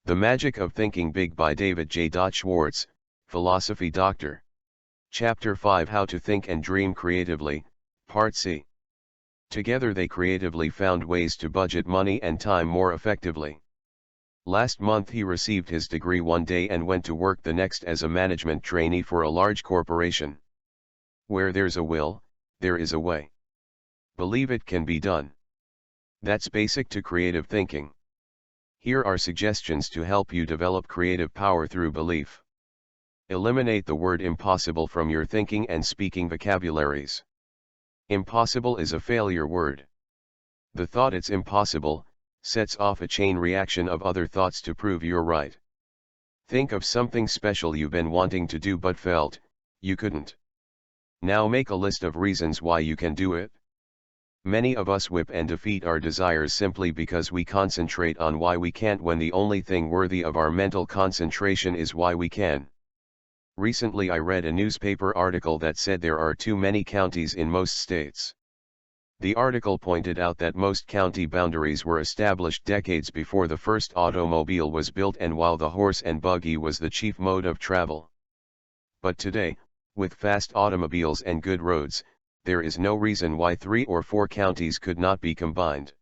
The Magic of Thinking Big by David J. Schwartz, Philosophy Doctor. Chapter 5 How to Think and Dream Creatively, Part C. Together they creatively found ways to budget money and time more effectively. Last month he received his degree one day and went to work the next as a management trainee for a large corporation. Where there's a will, there is a way. Believe it can be done. That's basic to creative thinking. Here are suggestions to help you develop creative power through belief. Eliminate the word impossible from your thinking and speaking vocabularies. Impossible is a failure word. The thought it's impossible sets off a chain reaction of other thoughts to prove you're right. Think of something special you've been wanting to do but felt you couldn't. Now make a list of reasons why you can do it. Many of us whip and defeat our desires simply because we concentrate on why we can't when the only thing worthy of our mental concentration is why we can. Recently I read a newspaper article that said there are too many counties in most states. The article pointed out that most county boundaries were established decades before the first automobile was built and while the horse and buggy was the chief mode of travel. But today, with fast automobiles and good roads, there is no reason why 3 or 4 counties could not be combined.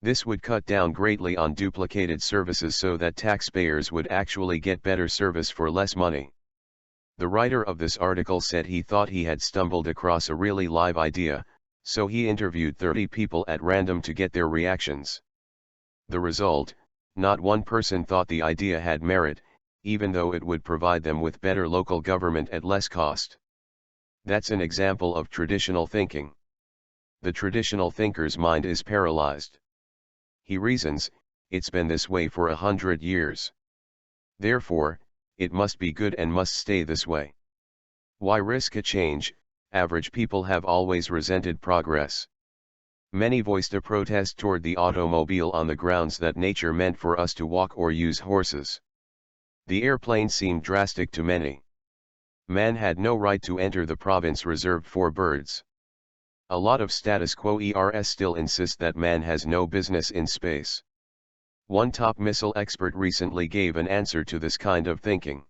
This would cut down greatly on duplicated services so that taxpayers would actually get better service for less money. The writer of this article said he thought he had stumbled across a really live idea, so he interviewed 30 people at random to get their reactions. The result, not one person thought the idea had merit, even though it would provide them with better local government at less cost. That's an example of traditional thinking. The traditional thinker's mind is paralyzed. He reasons, it's been this way for 100 years. Therefore, it must be good and must stay this way. Why risk a change? Average people have always resented progress. Many voiced a protest toward the automobile on the grounds that nature meant for us to walk or use horses. The airplane seemed drastic to many. Man had no right to enter the province reserved for birds. A lot of status quo ERS still insist that man has no business in space. One top missile expert recently gave an answer to this kind of thinking.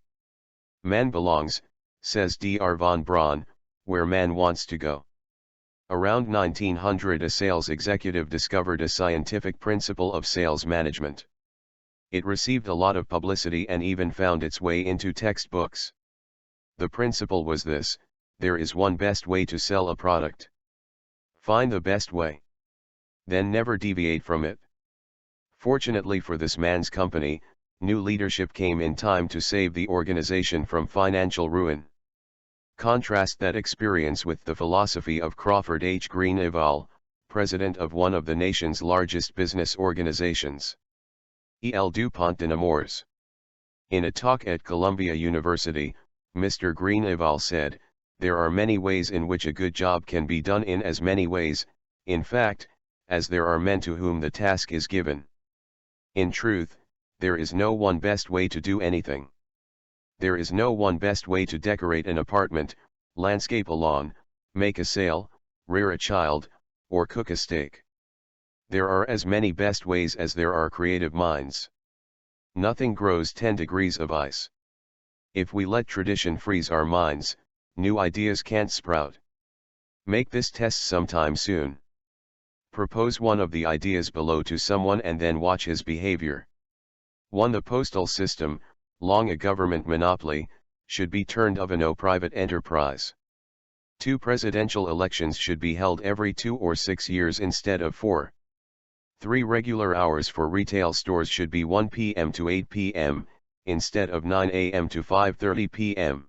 Man belongs, says Dr. von Braun, where man wants to go. Around 1900 a sales executive discovered a scientific principle of sales management. It received a lot of publicity and even found its way into textbooks. The principle was this: there is one best way to sell a product. Find the best way. Then never deviate from it. Fortunately for this man's company, new leadership came in time to save the organization from financial ruin. Contrast that experience with the philosophy of Crawford H. Greeneval, president of one of the nation's largest business organizations. E.L. DuPont de Nemours. In a talk at Columbia University, Mr. Greeneval said, "There are many ways in which a good job can be done in as many ways, in fact, as there are men to whom the task is given. In truth, there is no one best way to do anything. There is no one best way to decorate an apartment, landscape a lawn, make a sail, rear a child, or cook a steak. There are as many best ways as there are creative minds. Nothing grows 10 degrees of ice. If we let tradition freeze our minds, new ideas can't sprout. Make this test sometime soon. Propose one of the ideas below to someone and then watch his behavior. 1. The postal system, long a government monopoly, should be turned of no private enterprise. 2. Presidential elections should be held every 2 or 6 years instead of 4. 3. Regular hours for retail stores should be 1 p.m. to 8 p.m., instead of 9 a.m. to 5:30 p.m.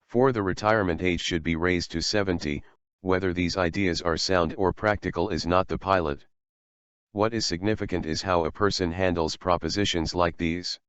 4. The retirement age should be raised to 70, whether these ideas are sound or practical is not the pilot. What is significant is how a person handles propositions like these.